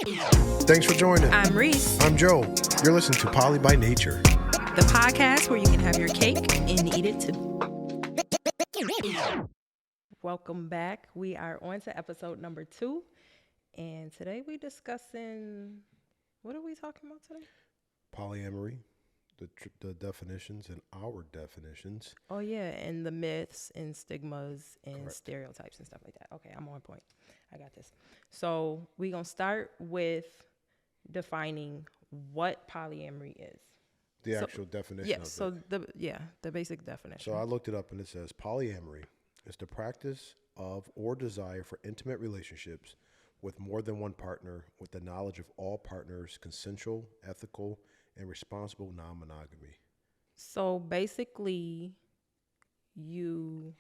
Thanks for joining. I'm Reese. I'm Joe. You're listening to Poly by Nature, the podcast where you can have your cake and eat it too. Welcome back. We are on to episode number 2. And today we're discussing, what are we talking about today? polyamory, the definitions and our definitions. Oh, yeah, and the myths and stigmas and Correct. Stereotypes and stuff like that. Okay, I'm on point. I got this. So we're going to start with defining what polyamory is. The actual definition yeah, of so it. The basic definition. So I looked it up and it says polyamory is the practice of or desire for intimate relationships with more than one partner with the knowledge of all partners' consensual, ethical, and responsible non-monogamy. So basically, you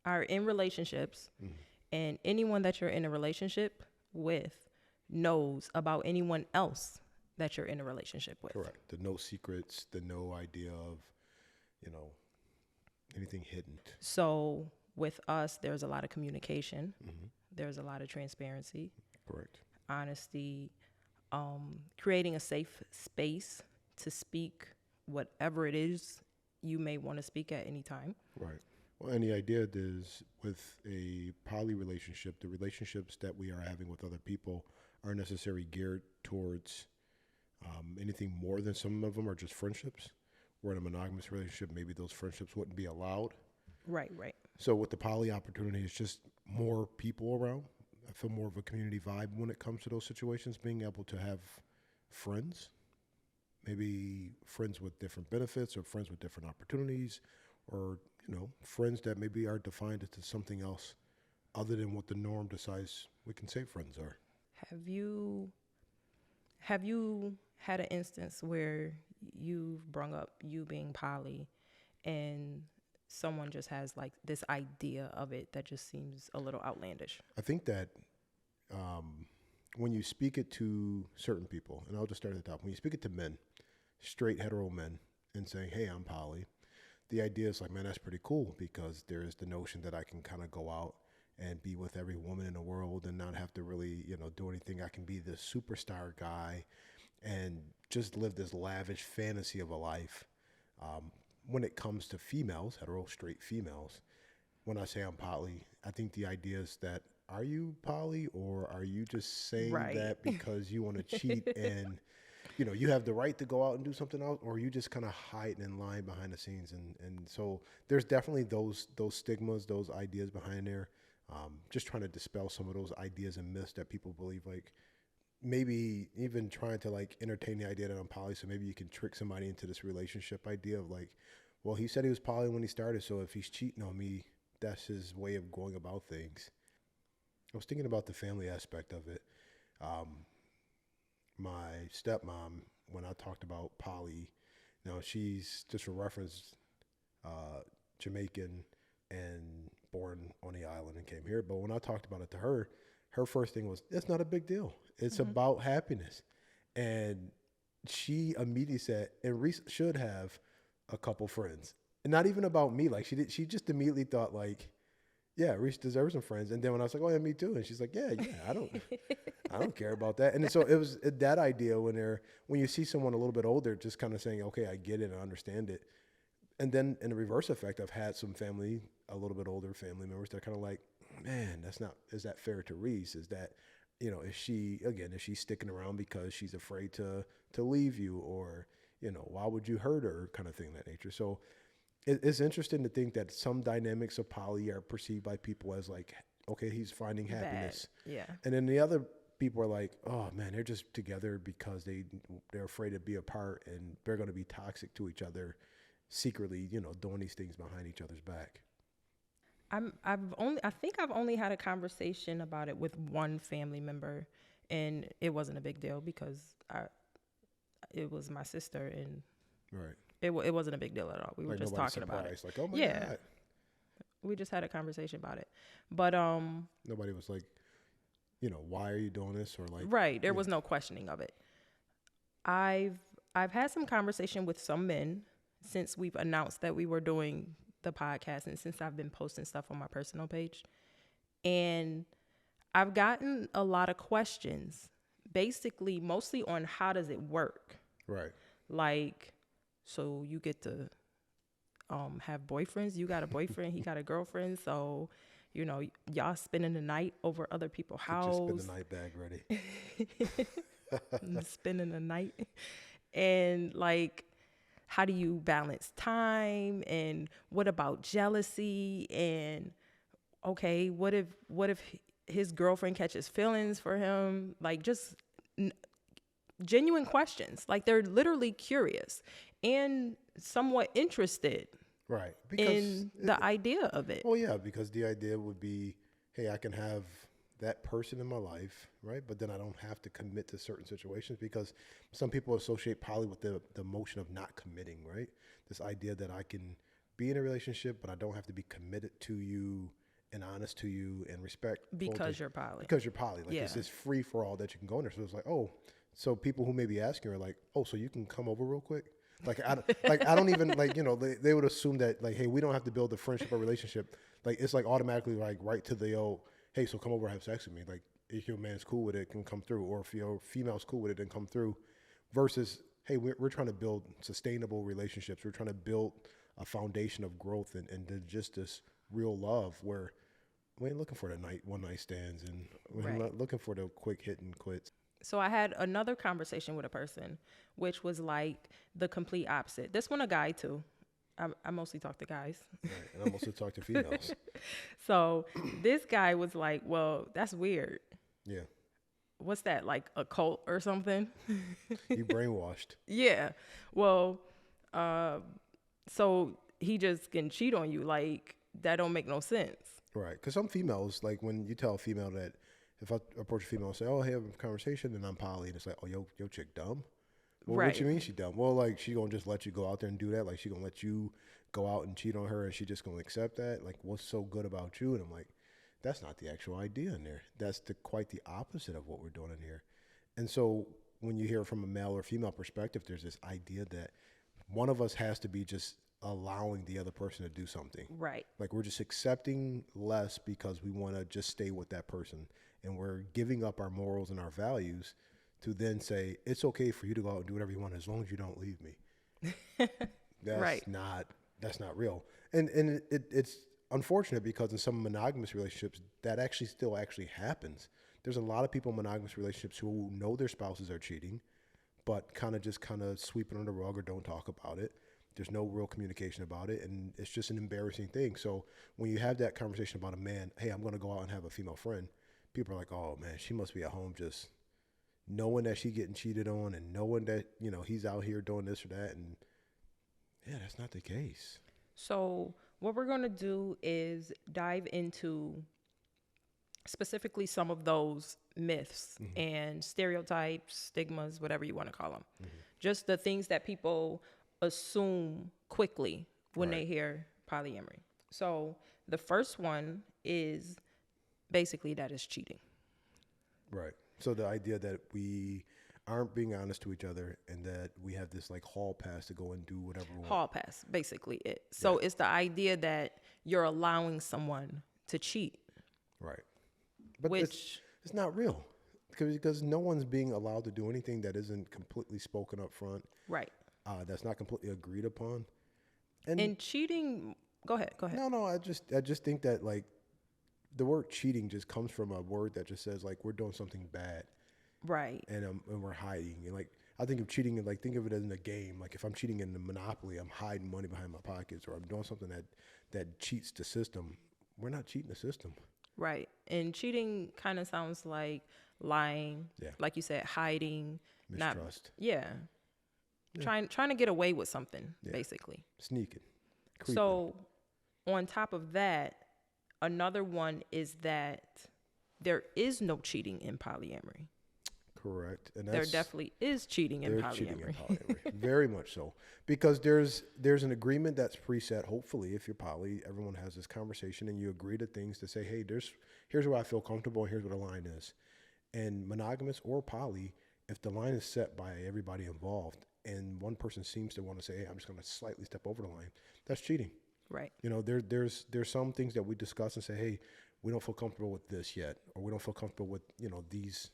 are in relationships, and anyone that you're in a relationship with knows about anyone else that you're in a relationship with. Correct. The no secrets, the no idea of, anything hidden. So with us, there's a lot of communication. There's a lot of transparency. Correct. Honesty, creating a safe space to speak whatever it is you may want to speak at any time. Right. Well, and the idea is with a poly relationship, the relationships that we are having with other people aren't necessarily geared towards anything more than some of them are just friendships. We're in a monogamous relationship, maybe those friendships wouldn't be allowed. Right. So with the poly opportunity, it's just more people around. I feel more of a community vibe when it comes to those situations, being able to have friends, maybe friends with different benefits or friends with different opportunities, or, friends that maybe are defined into something else other than what the norm decides we can say friends are. Have you had an instance where you've brung up you being poly and someone just has like this idea of it that just seems a little outlandish? I think that when you speak it to certain people, and I'll just start at the top, when you speak it to men, straight hetero men, and saying, hey, I'm poly, the idea is like, man, that's pretty cool, because there is the notion that I can kind of go out and be with every woman in the world and not have to really, do anything. I can be the superstar guy and just live this lavish fantasy of a life. When it comes to females, hetero, straight females, when I say I'm poly, I think the idea is that, are you poly, or are you just saying that because you want to cheat and, you have the right to go out and do something else, or are you just kind of hiding and lying behind the scenes? And so there's definitely those stigmas, those ideas behind there. Just trying to dispel some of those ideas and myths that people believe, like maybe even trying to like entertain the idea that I'm poly, so maybe you can trick somebody into this relationship idea of like, well, he said he was poly when he started, so if he's cheating on me, that's his way of going about things. I was thinking about the family aspect of it. My stepmom, when I talked about poly, she's, just for reference, Jamaican and born on the island and came here. But when I talked about it to her, her first thing was, it's not a big deal. It's about happiness. And she immediately said, and Reese should have a couple friends. And not even about me. Like she just immediately thought like, yeah, Reese deserves some friends. And then when I was like, oh yeah, me too. And she's like, yeah, I don't care about that. And so it was that idea when you see someone a little bit older, just kind of saying, okay, I get it, I understand it. And then in the reverse effect, I've had some family, a little bit older family members that are kind of like, man, is that fair to Reese? Is that, is she sticking around because she's afraid to leave you, or, why would you hurt her, kind of thing of that nature. So it's interesting to think that some dynamics of poly are perceived by people as like, okay, he's finding happiness. Bad. Yeah. And then the other people are like, oh man, they're just together because they're afraid to be apart, and they're going to be toxic to each other secretly, doing these things behind each other's back. I think I've only had a conversation about it with one family member, and it wasn't a big deal because it was my sister, and right. It wasn't a big deal at all. We were just talking about it. Like, oh my God. We just had a conversation about it. But nobody was like, why are you doing this, or like, right. There was no questioning of it. I've had some conversation with some men since we've announced that we were doing the podcast, and since I've been posting stuff on my personal page. And I've gotten a lot of questions basically mostly on how does it work. Right. Like, so you get to have boyfriends. You got a boyfriend, he got a girlfriend. So, you know, y'all spending the night over other people's house. Just spend the night bag ready. Spending the night. And like, how do you balance time? And what about jealousy? And okay, what if his girlfriend catches feelings for him? Like, just genuine questions. Like, they're literally curious and somewhat interested Right. in the idea of it. Well, yeah, because the idea would be, hey, I can have that person in my life, right? But then I don't have to commit to certain situations, because some people associate poly with the motion of not committing, right? This idea that I can be in a relationship, but I don't have to be committed to you and honest to you and respect. Because you're poly. Because you're poly. Like, Yeah. it's this free for all that you can go in there. So it's like, oh, so people who may be asking are like, oh, so you can come over real quick? Like, I don't even, like, you know, they would assume that, like, hey, we don't have to build a friendship or relationship. Like, it's like automatically like right to the, oh, hey, so come over and have sex with me. Like, if your man's cool with it, can come through. Or if your female's cool with it, then come through. Versus, hey, we're trying to build sustainable relationships. We're trying to build a foundation of growth and just this real love where we ain't looking for the one night stands, and we're not looking for the quick hit and quits. So I had another conversation with a person, which was like the complete opposite. This one, a guy too. I mostly talk to guys. Right. And I mostly talk to females. So this guy was like, well, that's weird. Yeah. What's that, like a cult or something? You brainwashed. Yeah. Well, so he just can cheat on you. Like, that don't make no sense. Right. Because some females, like, when you tell a female that, if I approach a female and say, oh, hey, have a conversation, and I'm poly, and it's like, oh, yo chick dumb? Well, right. What you mean she dumb? Well, like, she gonna just let you go out there and do that? Like, she gonna let you go out and cheat on her, and she just gonna accept that? Like, what's so good about you? And I'm like, that's not the actual idea in there. That's quite the opposite of what we're doing in here. And so when you hear from a male or female perspective, there's this idea that one of us has to be just allowing the other person to do something. Right. Like, we're just accepting less because we want to just stay with that person. And we're giving up our morals and our values to then say, it's okay for you to go out and do whatever you want as long as you don't leave me. That's not real. And it's unfortunate, because in some monogamous relationships, that still happens. There's a lot of people in monogamous relationships who know their spouses are cheating, but kind of sweep it under the rug or don't talk about it. There's no real communication about it, and it's just an embarrassing thing. So when you have that conversation about a man, hey, I'm going to go out and have a female friend, people are like, oh, man, she must be at home just knowing that she's getting cheated on and knowing that, you know, he's out here doing this or that. And yeah, that's not the case. So what we're going to do is dive into specifically some of those myths and stereotypes, stigmas, whatever you want to call them. Just the things that people assume quickly when they hear polyamory. So the first one is basically that it's cheating. Right. So the idea that we aren't being honest to each other and that we have this like hall pass to go and do whatever we want. Hall pass, basically it. So it's the idea that you're allowing someone to cheat. Right. But it's not real, because no one's being allowed to do anything that isn't completely spoken up front. Right. That's not completely agreed upon. And cheating, go ahead. No, I just think that, like, the word cheating just comes from a word that just says, like, we're doing something bad. Right. And we're hiding. And, like, I think of cheating, and, like, think of it as in a game. Like, if I'm cheating in the Monopoly, I'm hiding money behind my pockets, or I'm doing something that cheats the system. We're not cheating the system. Right. And cheating kind of sounds like lying, like you said, hiding, mistrust. Trying to get away with something, basically. Sneaking. Creeping. So on top of that, another one is that there is no cheating in polyamory. Correct. And there definitely is cheating in polyamory. Cheating in polyamory. Very much so. Because there's an agreement that's preset. Hopefully, if you're poly, everyone has this conversation and you agree to things to say, hey, here's where I feel comfortable and here's what the line is. And monogamous or poly, if the line is set by everybody involved and one person seems to want to say, hey, I'm just going to slightly step over the line, that's cheating. Right. You know, there's some things that we discuss and say, hey, we don't feel comfortable with this yet, or we don't feel comfortable with, you know, these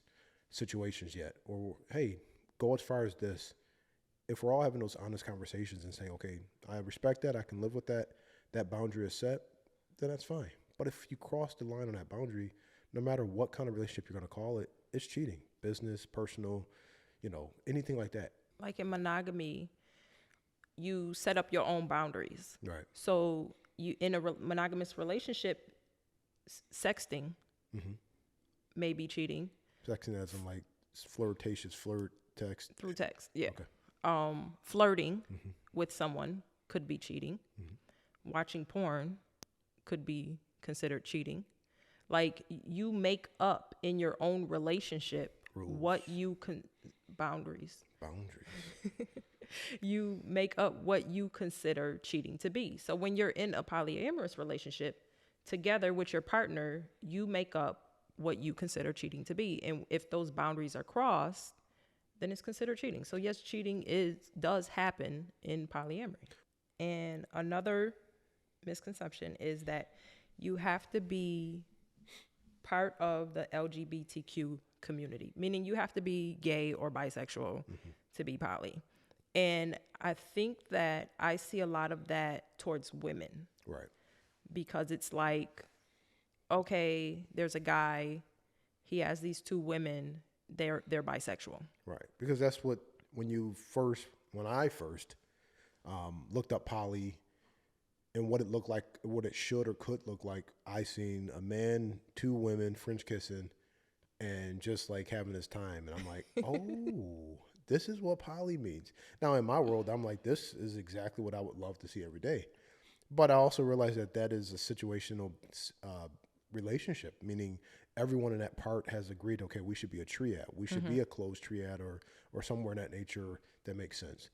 situations yet, or hey, go as far as this. If we're all having those honest conversations and saying, okay, I respect that, I can live with that, that boundary is set, then that's fine. But if you cross the line on that boundary, no matter what kind of relationship you're going to call it, it's cheating. Business, personal, anything like that. Like in monogamy, you set up your own boundaries. Right. So you in a monogamous relationship, sexting may be cheating. Sexting as in like flirtatious flirt text. Through text, yeah. Okay. Flirting with someone could be cheating. Watching porn could be considered cheating. Like you make up in your own relationship Rules. what you boundaries. Boundaries. You make up what you consider cheating to be. So when you're in a polyamorous relationship, together with your partner, you make up what you consider cheating to be. And if those boundaries are crossed, then it's considered cheating. So yes, cheating does happen in polyamory. And another misconception is that you have to be part of the LGBTQ community, meaning you have to be gay or bisexual to be poly. And I think that I see a lot of that towards women. Right. Because it's like, okay, there's a guy, he has these two women, they're bisexual. Right. Because that's what, when I first looked up poly and what it looked like, what it should or could look like, I seen a man, two women, French kissing, and just like having his time. And I'm like, oh, this is what poly means. Now in my world, I'm like, this is exactly what I would love to see every day. But I also realize that is a situational relationship, meaning everyone in that part has agreed, okay, we should be a triad. We should be a closed triad or somewhere in that nature that makes sense.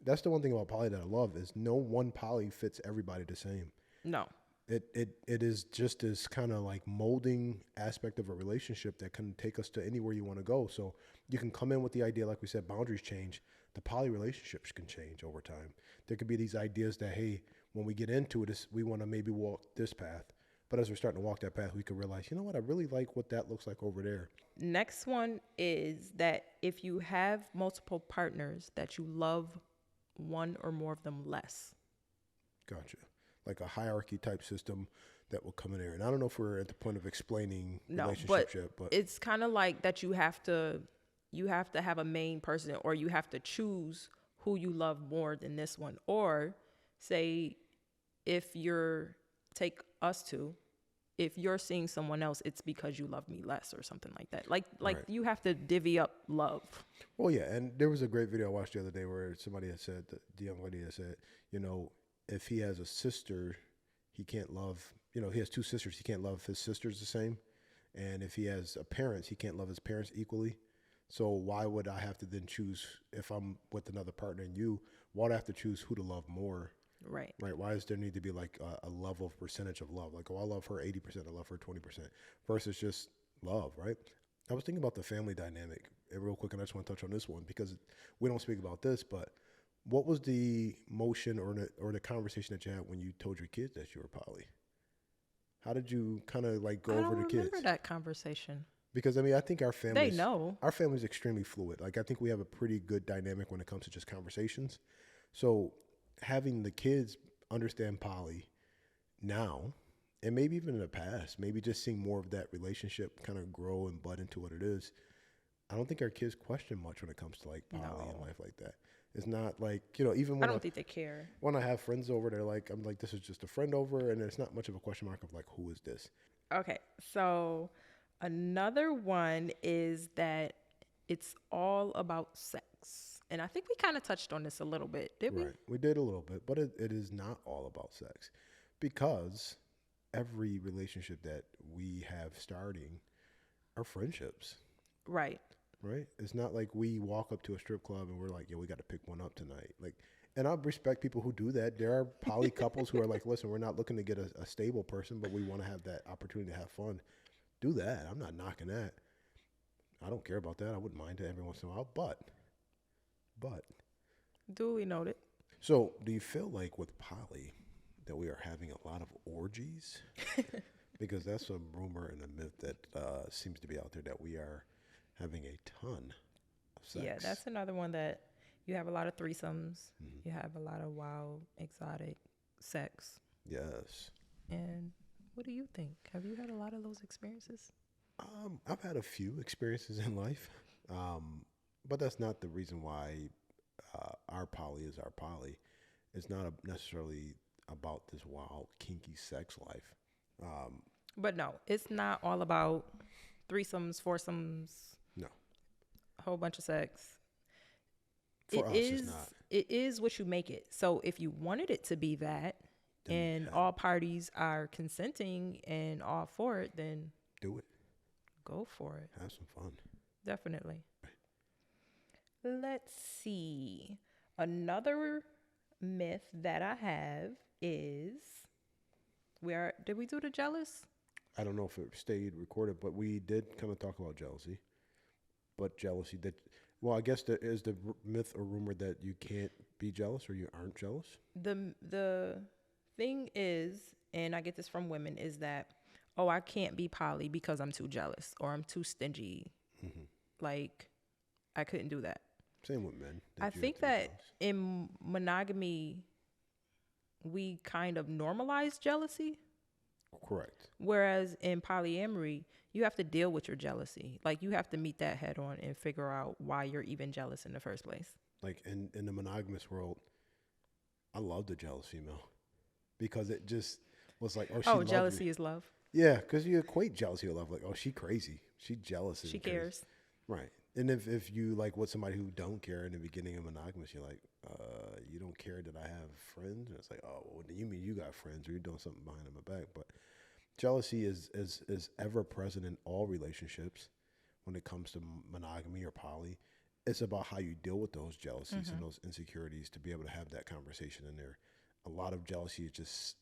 That's the one thing about poly that I love is no one poly fits everybody the same. No. It is just this kind of like molding aspect of a relationship that can take us to anywhere you want to go. So you can come in with the idea, like we said, boundaries change. The poly relationships can change over time. There could be these ideas that, hey, when we get into it, we want to maybe walk this path. But as we're starting to walk that path, we could realize, you know what, I really like what that looks like over there. Next one is that if you have multiple partners, that you love one or more of them less. Gotcha. Like a hierarchy type system that will come in there. And I don't know if we're at the point of explaining relationships yet, but it's kind of like that you have to have a main person, or you have to choose who you love more than this one. Or say if take us two, if you're seeing someone else, it's because you love me less or something like that. Like right. You have to divvy up love. Well, yeah. And there was a great video I watched the other day where somebody had said, the young lady had said, if he has a sister, he can't love, he has two sisters, he can't love his sisters the same. And if he has parents, he can't love his parents equally. So why would I have to then choose, if I'm with another partner and why do I have to choose who to love more? Right. Right. Why does there need to be like a level of percentage of love? Like, I love her 80%, I love her 20%, versus just love, right? I was thinking about the family dynamic real quick, and I just want to touch on this one because we don't speak about this, but what was the motion or the conversation that you had when you told your kids that you were poly? How did you kind of like go over the kids? I don't remember that conversation. Because I think our family, they know. Our family is extremely fluid. Like, I think we have a pretty good dynamic when it comes to just conversations. So having the kids understand poly now, and maybe even in the past, maybe just seeing more of that relationship kind of grow and bud into what it is. I don't think our kids question much when it comes to like poly and life like that. It's not like, even when I don't think they care. When I have friends over, I'm like, this is just a friend over, and it's not much of a question mark of like, who is this? Okay, so another one is that it's all about sex. And I think we kind of touched on this a little bit, did we? Right, we did a little bit, but it is not all about sex, because every relationship that we have starting are friendships. Right. Right? It's not like we walk up to a strip club and we're like, we got to pick one up tonight. Like, and I respect people who do that. There are poly couples who are like, listen, we're not looking to get a stable person, but we want to have that opportunity to have fun. Do that. I'm not knocking that. I don't care about that. I wouldn't mind it every once in a while, but. Duly noted. So do you feel like with poly that we are having a lot of orgies? Because that's a rumor and a myth that seems to be out there, that we are having a ton of sex. Yeah, that's another one that you have a lot of threesomes. Mhm. You have a lot of wild, exotic sex. Yes. And what do you think? Have you had a lot of those experiences? I've had a few experiences in life, but that's not the reason why our poly is our poly. It's not necessarily about this wild, kinky sex life. Um, But no, it's not all about threesomes, foursomes, no, a whole bunch of sex. for us, it's not. It is what you make it. So if you wanted it to be that, Then and all parties are consenting and all for it, then do it. go for it. Have some fun. Definitely. Let's see. Another myth that I have is did we do the jealous? I don't know if it stayed recorded, but we did kind of talk about jealousy. But jealousy well, I guess there is the myth or rumor that you can't be jealous or you aren't jealous. The thing is, and I get this from women, is that, oh, I can't be poly because I'm too jealous or I'm too stingy. Mm-hmm. Like, I couldn't do that. Same with men. I think that in monogamy, we kind of normalize jealousy. Correct. Whereas in polyamory, you have to deal with your jealousy. Like, you have to meet that head on and figure out why you're even jealous in the first place. Like in the monogamous world, I love the jealous female because it just was like, oh, jealousy is love. Yeah, because you equate jealousy with love. Like, oh, she crazy. She jealous. She cares. Right. And if you like with somebody who don't care in the beginning of monogamous, you're like, you don't care that I have friends? And it's like, oh, well, you mean you got friends or you're doing something behind my back. But jealousy is ever present in all relationships when it comes to monogamy or poly. It's about how you deal with those jealousies and those insecurities to be able to have that conversation in there. A lot of jealousy is just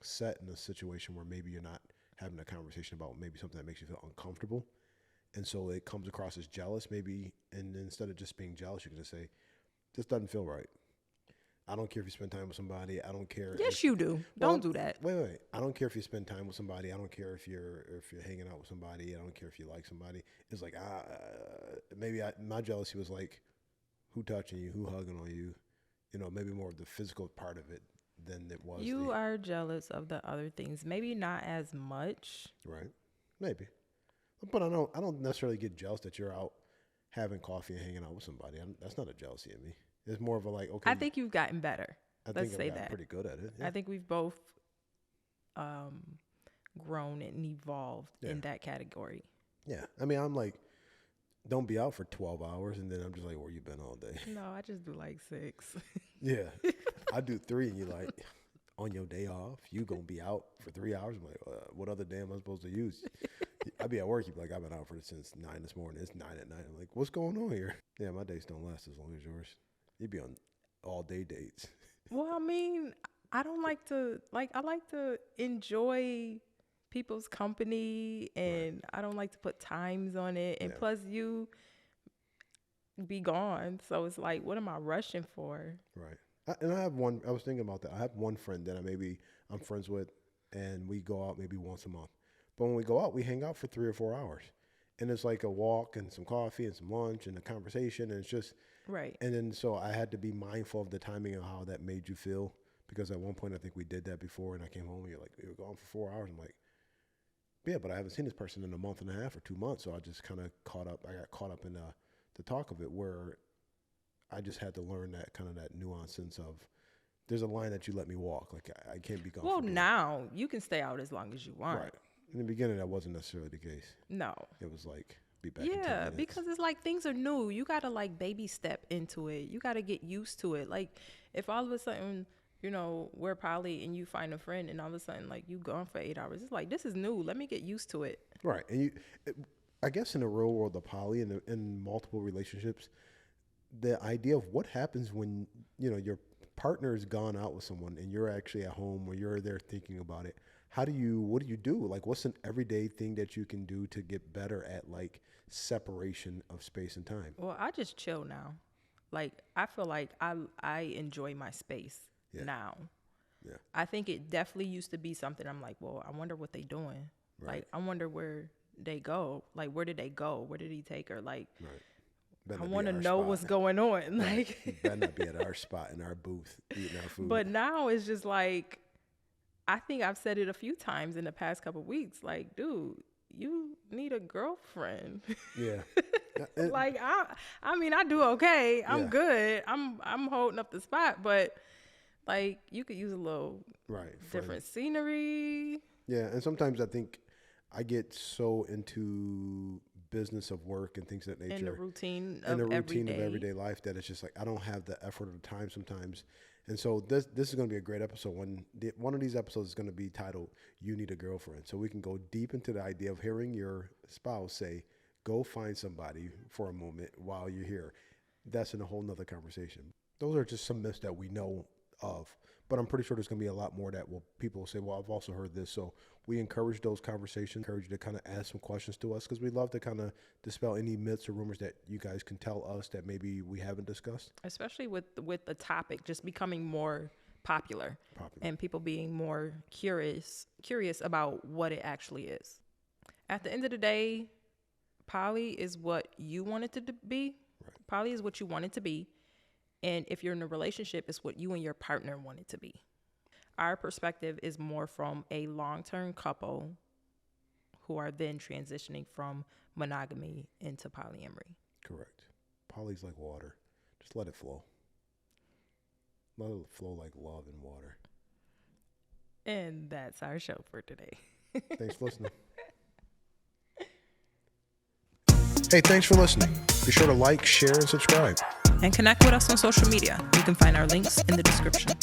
set in a situation where maybe you're not having a conversation about maybe something that makes you feel uncomfortable. And so it comes across as jealous maybe. And instead of just being jealous, you can just say, this doesn't feel right. I don't care if you spend time with somebody. I don't care. Yes, you do. Don't do that. Wait. I don't care if you spend time with somebody. I don't care if you're hanging out with somebody. I don't care if you like somebody. It's like my jealousy was like, who touching you, who hugging on you, maybe more of the physical part of it than it was. You are jealous of the other things. Maybe not as much. Right. Maybe. But I don't necessarily get jealous that you're out having coffee and hanging out with somebody. That's not a jealousy in me. It's more of a like, okay. I think you've gotten better. Let's say that. Pretty good at it. Yeah. I think we've both grown and evolved in that category. Yeah. I mean, I'm like, don't be out for 12 hours. And then I'm just like, where you been all day? No, I just do like 6. Yeah. I do 3 and you're like, on your day off, you going to be out for 3 hours? I'm like, what other day am I supposed to use? I'd be at work. You'd be like, I've been out since 9 this morning. It's 9 at night. I'm like, what's going on here? Yeah, my days don't last as long as yours. You'd be on all day dates. Well, I mean, I like to enjoy people's company, and I don't like to put times on it. And plus, you be gone. So it's like, what am I rushing for? Right. And I was thinking about that. I have one friend that I'm friends with, and we go out maybe once a month. But when we go out, we hang out for 3 or 4 hours. And it's like a walk and some coffee and some lunch and a conversation. And it's just, right. And then so I had to be mindful of the timing of how that made you feel. Because at one point, I think we did that before. And I came home and you're like, we were gone for 4 hours. I'm like, yeah, but I haven't seen this person in a month and a half or 2 months. So I just kind of got caught up in the talk of it, where I just had to learn that kind of that nuance sense of, there's a line that you let me walk. Like I can't be gone. Well, now you can stay out as long as you want. Right. In the beginning, that wasn't necessarily the case. No. It was like, be back in 10 Yeah, minutes. because it's like things are new. You got to like baby step into it. You got to get used to it. Like if all of a sudden, we're poly and you find a friend and all of a sudden like you gone for 8 hours. It's like, this is new. Let me get used to it. Right. And I guess in the real world of poly and in multiple relationships, the idea of what happens when, your partner has gone out with someone and you're actually at home or you're there thinking about it. What do you do? Like, what's an everyday thing that you can do to get better at like separation of space and time? Well, I just chill now. Like, I feel like I enjoy my space now. Yeah. I think it definitely used to be something I'm like, well, I wonder what they doing. Right. Like, I wonder where they go? Like, where did they go? Where did he take her? Like, right. I want to know what's going on. Right. Like, You better not be at our spot in our booth eating our food. but now it's just like, I think I've said it a few times in the past couple of weeks. Like, dude, you need a girlfriend. Yeah. Like, I mean, I do okay. I'm good. I'm holding up the spot, but like, you could use a little different scenery. Yeah, and sometimes I think I get so into business of work and things of that nature. In the routine of everyday life that it's just like I don't have the effort or the time sometimes. And so this is going to be a great episode. One of these episodes is going to be titled "You Need a Girlfriend," so we can go deep into the idea of hearing your spouse say, "Go find somebody for a moment while you're here." That's in a whole nother conversation. Those are just some myths that we know of, but I'm pretty sure there's going to be a lot more that people will say, well, I've also heard this. So we encourage those conversations, encourage you to kind of ask some questions to us, because we love to kind of dispel any myths or rumors that you guys can tell us that maybe we haven't discussed. Especially with the topic just becoming more popular. And people being more curious about what it actually is. At the end of the day, poly is what you want it to be. Right. Poly is what you want it to be. And if you're in a relationship, it's what you and your partner want it to be. Our perspective is more from a long-term couple who are then transitioning from monogamy into polyamory. Correct. Poly's like water. Just let it flow. Let it flow like love and water. And that's our show for today. Thanks for listening. Hey, thanks for listening. Be sure to like, share, and subscribe. And connect with us on social media. You can find our links in the description.